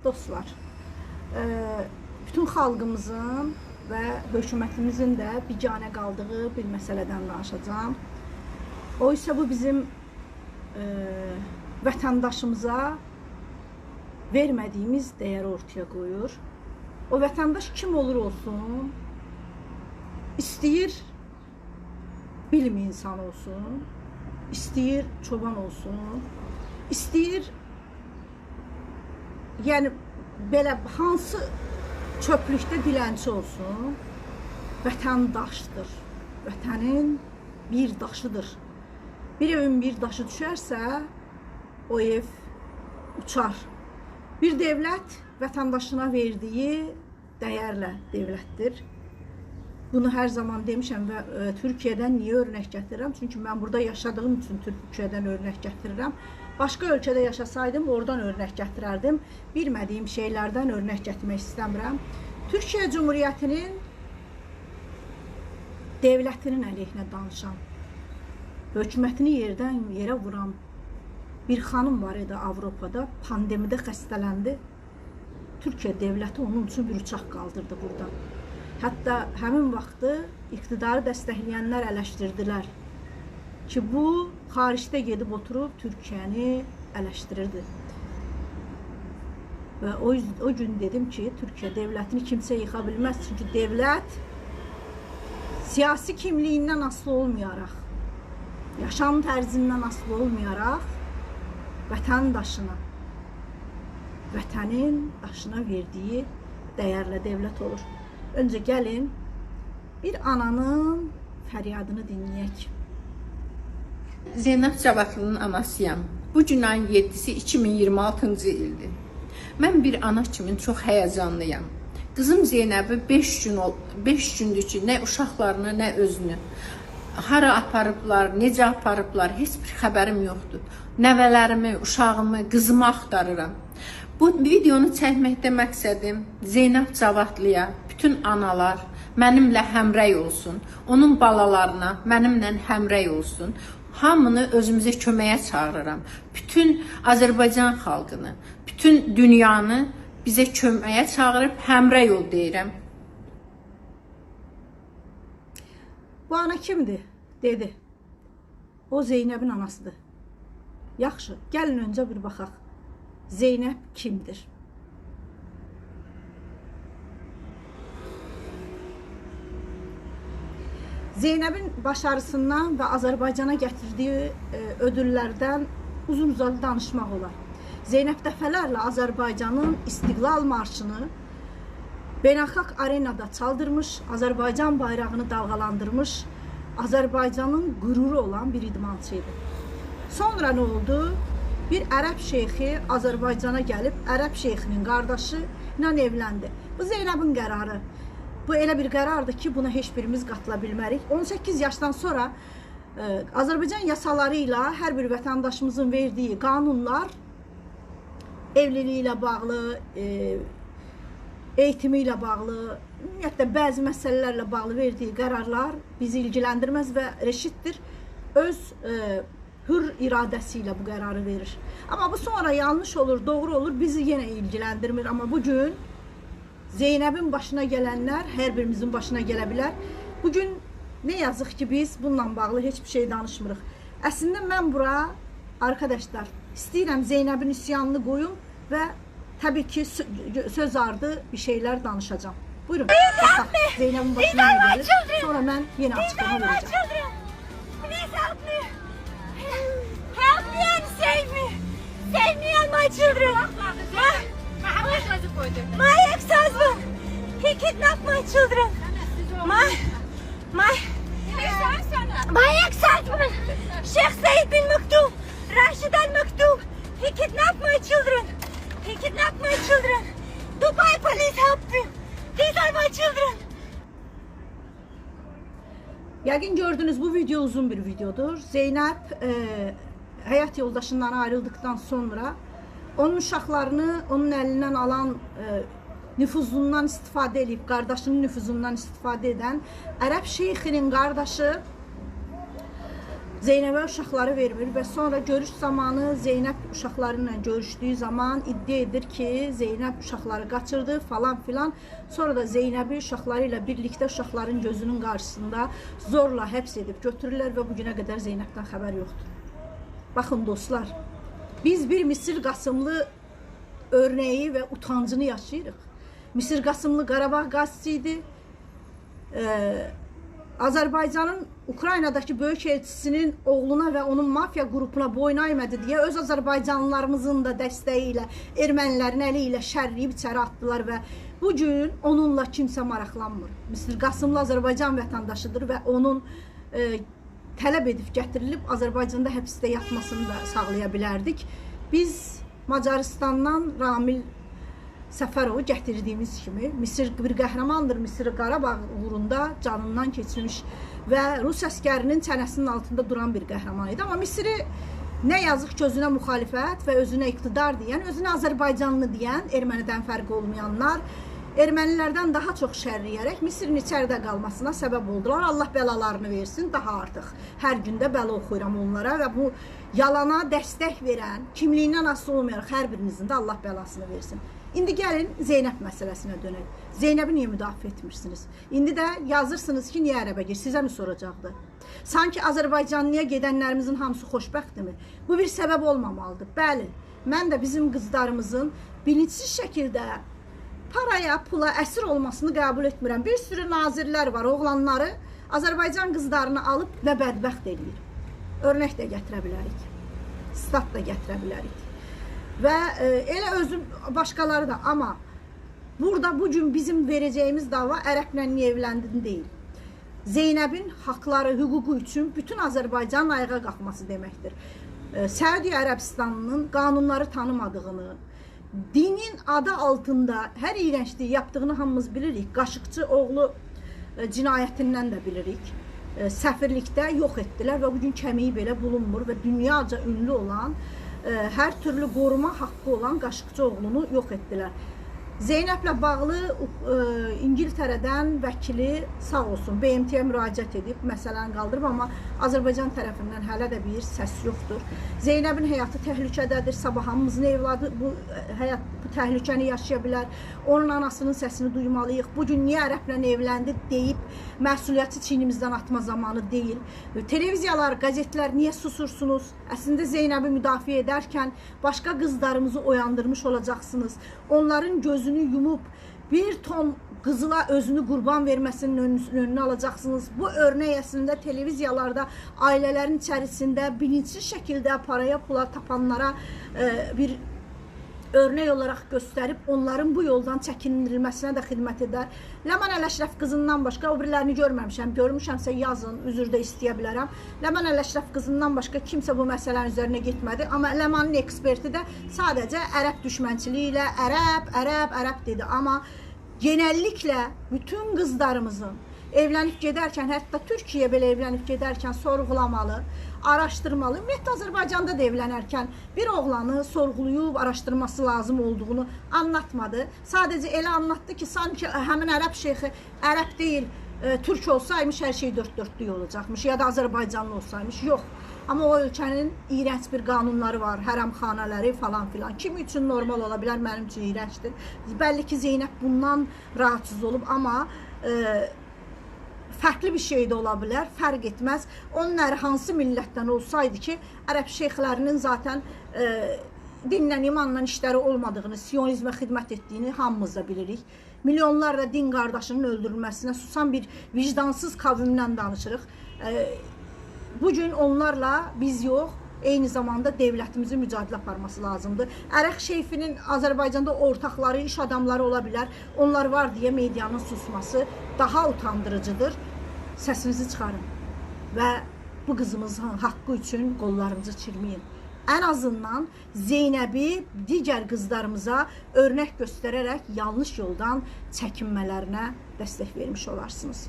Dostlar, bütün xalqımızın və hökumətimizin də biganə qaldığı bir məsələdən danışacağım. O isə bu bizim vətəndaşımıza vermədiyimiz dəyəri ortaya qoyur. O vətəndaş kim olur olsun, istəyir bilim insanı olsun, istəyir çoban olsun, istəyir yəni belə hansı çöplükdə dilənçi olsun, vətəndaşdır. Vətənin bir daşıdır. Bir evin bir daşı düşərsə, o ev uçar. Bir devlət vətəndaşına verdiyi dəyərlə devlətdir. Bunu hər zaman demişəm və Türkiyədən niyə örnək gətirirəm? Çünki mən burada yaşadığım üçün Türkiyədən örnək gətirirəm. Başqa ölkədə yaşasaydım, oradan örnək gətirərdim. Bilmədiyim şeylərdən örnək gətirmək istəmirəm. Türkiyə Cumhuriyyətinin devlətinin əleyhinə danışan, hökumətini yerdən yerə vuran bir xanım var idi Avropada. Pandemidə xəstələndi. Türkiyə devləti onun üçün bir uçaq qaldırdı burada. Hətta həmin vaxtı iqtidarı dəstəkləyənlər ələşdirdilər ki, bu xaricdə gedib oturub Türkiyəni ələşdirirdi. Və o gün dedim ki, Türkiyə devlətini kimsə yıxa bilməz. Çünki devlət siyasi kimliyindən asılı olmayaraq, yaşam tərzindən asılı olmayaraq vətəndaşına, vətənin daşına verdiyi dəyərlə devlət olur. Öncə gəlin bir ananın fəryadını dinləyək. Zeynəb Cavadlının anasıyam. Bu gün ayın 7-si 2026-cı ildir. Mən bir ana kimi çox həyəcanlıyam. Qızım Zeynəbi 5 gündür ki, nə uşaqlarını, nə özünü hara aparıblar, necə aparıblar, heç bir xəbərim yoxdur. Nəvələrimi, uşağımı, qızımı axtarıram. Bu videonu çəkməkdə məqsədim Zeynəb Cavadlıya, bütün analar mənimlə həmrəy olsun, onun balalarına mənimlə həmrəy olsun. Hamını özümüzə köməyə çağırıram. Bütün Azərbaycan xalqını, bütün dünyanı bizə köməyə çağırıb həmrəy ol deyirəm. Bu ana kimdir? Dedi. O Zeynəbin anasıdır. Yaxşı, gəlin öncə bir baxaq. Zeynəb kimdir? Zeynəbin başarısından və Azərbaycana gətirdiyi ödüllərdən uzun-uzadı danışmaq olar. Zeynəb dəfələrlə Azərbaycanın istiqlal marşını beynəlxalq arenada çaldırmış, Azərbaycan bayrağını dalğalandırmış, Azərbaycanın qüruru olan bir idmançıydı. Sonra nə oldu? Bir ərəb şeyxi Azərbaycana gəlib, ərəb şeyxinin qardaşı ilə evləndi. Bu Zeynəbin qərarı. Bu elə bir qərardır ki, buna heç birimiz qatıla bilmərik. 18 yaşdan sonra Azərbaycan yasaları ilə hər bir vətəndaşımızın verdiyi qanunlar evliliyi ilə bağlı, eğitimi ilə bağlı, ümumiyyətlə bəzi məsələlərlə bağlı verdiyi qərarlar bizi ilgiləndirməz və reşitdir. Öz hür iradəsi ilə bu qərarı verir. Amma bu sonra yanlış olur, doğru olur, bizi yenə ilgiləndirmir. Amma bugün Zeynəbin başına gələnlər hər birimizin başına gələ bilər. Bugün nə yazıq ki, biz bununla bağlı heç bir şey danışmırıq. Əslində mən bura, arkadaşlar, istəyirəm Zeynəbin üsyanını qoyum və təbii ki, söz ardı bir şeylər danışacağım. Buyurun, baxaq, Zeynəbin başına nə gəlir, sonra mən yenə açıqlama verəcəm. Help me and save me! Save me and my children! My ex-husband! He kidnapped my children! My ex-husband! Sheikh Said bin Maktoum! Rashid al-Maktoum! He kidnapped my children! He kidnapped my children! Dubai police help me! These are my children! Yəqin gördünüz, bu video uzun bir videodur. Zeynəb həyat yoldaşından ayrıldıktan sonra onun uşaqlarını onun əlindən alan nüfuzundan istifadə edib, qardaşının nüfuzundan istifadə edən ərəb şeyxinin qardaşı Zeynəbə uşaqları vermir və sonra görüş zamanı Zeynəb uşaqları ilə görüşdüyü zaman iddia edir ki, Zeynəb uşaqları qaçırdı falan filan. Sonra da Zeynəbi uşaqları ilə birlikdə uşaqların gözünün qarşısında zorla həbs edib götürürlər və bugünə qədər Zeynəbdən xəbər yoxdur. Baxın dostlar, biz bir Misir Qasımlı örneği və utancını yaşayırıq. Misir Qasımlı Qarabağ qazisi idi. Azərbaycanın Ukraynadakı böyük elçisinin oğluna və onun mafya qrupuna boyun aymadı deyə öz Azərbaycanlılarımızın da dəstəyi ilə ermənilərin əli ilə şərliyib içəri atdılar və bu gün onunla kimsə maraqlanmır. Misir Qasımlı Azərbaycan vətəndaşıdır və onun tələb edib gətirilib Azərbaycanda həbsdə yatmasını da sağlaya bilərdik. Biz Macaristandan Ramil Səfərovu gətirdiyimiz kimi Misir bir qəhrəmandır. Misir Qarabağ uğrunda canından keçmiş və Rus əskərinin çənəsinin altında duran bir qəhrəman idi. Amma Misiri nə yazıq ki, özünə müxalifət və özünə iqtidar deyən, özünə Azərbaycanlı deyən, ermənidən fərqi olmayanlar ermənilərdən daha çox şərləyərək Misirin içəridə qalmasına səbəb oldular. Allah bəlalarını versin, daha artıq. Hər gündə bəla oxuyuram onlara və bu yalana dəstək verən, kimliyindən asılı olmayaraq hər birinizin də Allah bəlasını versin. İndi gəlin Zeynəb məsələsinə dönək. Zeynəbi niyə müdafiə etmirsiniz? İndi də yazırsınız ki, niyə ərəbə gir? Sizə mi soracaqdı? Sanki Azərbaycanlıya gedənlərimizin hamısı xoşbəxtdirmi? Bu bir səbəb olmamalıdır. Bəli, mən də bizim qızlarımızın bilinçsiz şəkildə paraya, pula əsir olmasını qəbul etmirəm. Bir sürü nazirlər var, oğlanları Azərbaycan qızlarını alıb və bədbəxt edir. Örnək də gətirə bilərik. Stat da gətirə bilərik. Və elə özü başqaları da, amma burada bugün bizim verəcəyimiz dava ərəblə niyə evləndin deyil. Zeynəbin haqları, hüququ üçün bütün Azərbaycanın ayağa qalxması deməkdir. Səudiyyə Ərəbistanının qanunları tanımadığını, dinin adı altında hər iyrəncliyi yaptığını hamımız bilirik. Qaşıqçı oğlu cinayətindən də bilirik. Səfirlikdə yox etdilər və bugün kəmiyi belə bulunmur və dünyaca ünlü olan, hər türlü qoruma haqqı olan Qaşıqçı oğlunu yox etdilər. Zeynəblə bağlı İngiltərədən vəkili sağ olsun BMT-yə müraciət edib, məsələni qaldırıb, amma Azərbaycan tərəfindən hələ də bir səs yoxdur. Zeynəbin həyatı təhlükədədir, sabah hamımızın evladı bu təhlükəni yaşaya bilər. Onun anasının səsini duymalıyıq. Bugün niyə ərəblə evləndi deyib məsuliyyəti çiynimizdən atma zamanı deyil. Televiziyalar, qəzetlər niyə susursunuz? Əslində Zeynəbi müdafiə edərkən başqa qızlarımızı oyandırmış olacaqsınız. Onların gözünü yumub bir ton qızıla özünü qurban verməsinin önünü alacaqsınız. Bu örnək əslində televiziyalarda ailələrin içərisində bilinçli şəkildə paraya, pula tapanlara bir örnək olaraq göstərib onların bu yoldan çəkindirilməsinə də xidmət edər. Ləman Əl-Əşrəf qızından başqa, o birilərini görməmişəm, görmüşəmsə yazın, üzr də istəyə bilərəm. Ləman Əl-Əşrəf qızından başqa kimsə bu məsələnin üzərinə getmədi. Amma Ləmanın eksperti də sadəcə ərəb düşmənçiliyi ilə ərəb dedi. Amma genəlliklə bütün qızlarımızın evlənib gedərkən, hətta Türkiyə belə evlənib gedərkən sorğulamalı, araşdırmalı. Ümumiyyətlə Azərbaycanda da evlənərkən bir oğlanı sorğulayıb araşdırması lazım olduğunu anlatmadı. Sadəcə elə anlatdı ki, sanki həmin ərəb şeyxi ərəb deyil, türk olsaymış hər şey dörd dörtlük olacaqmış ya da Azərbaycanlı olsaymış. Yox. Amma o ölkənin iyrənc bir qanunları var, hərəmxanələri falan filan. Kim üçün normal ola bilər, mənim üçün iyrəncdir. Bəlli ki, Zeynəb bundan rahatsız olub, amma fərqli bir şey də ola bilər, fərq etməz. Onun əri hansı millətdən olsaydı ki, ərəb şeyxlərinin zaten dinlə, imanla işləri olmadığını, siyonizmə xidmət etdiyini hamımız da bilirik. Milyonlarla din qardaşının öldürülməsinə susan bir vicdansız kavimdən danışırıq. Bugün onlarla biz yox, eyni zamanda devlətimizin mücadilə aparması lazımdır. Ərəq şeyfinin Azərbaycanda ortaqları, iş adamları ola bilər. Onlar var deyə medianın susması daha utandırıcıdır. Səsinizi çıxarın və bu qızımızın haqqı üçün qollarınızı çirməyin. Ən azından Zeynəbi digər qızlarımıza örnək göstərərək yanlış yoldan çəkinmələrinə dəstək vermiş olarsınız.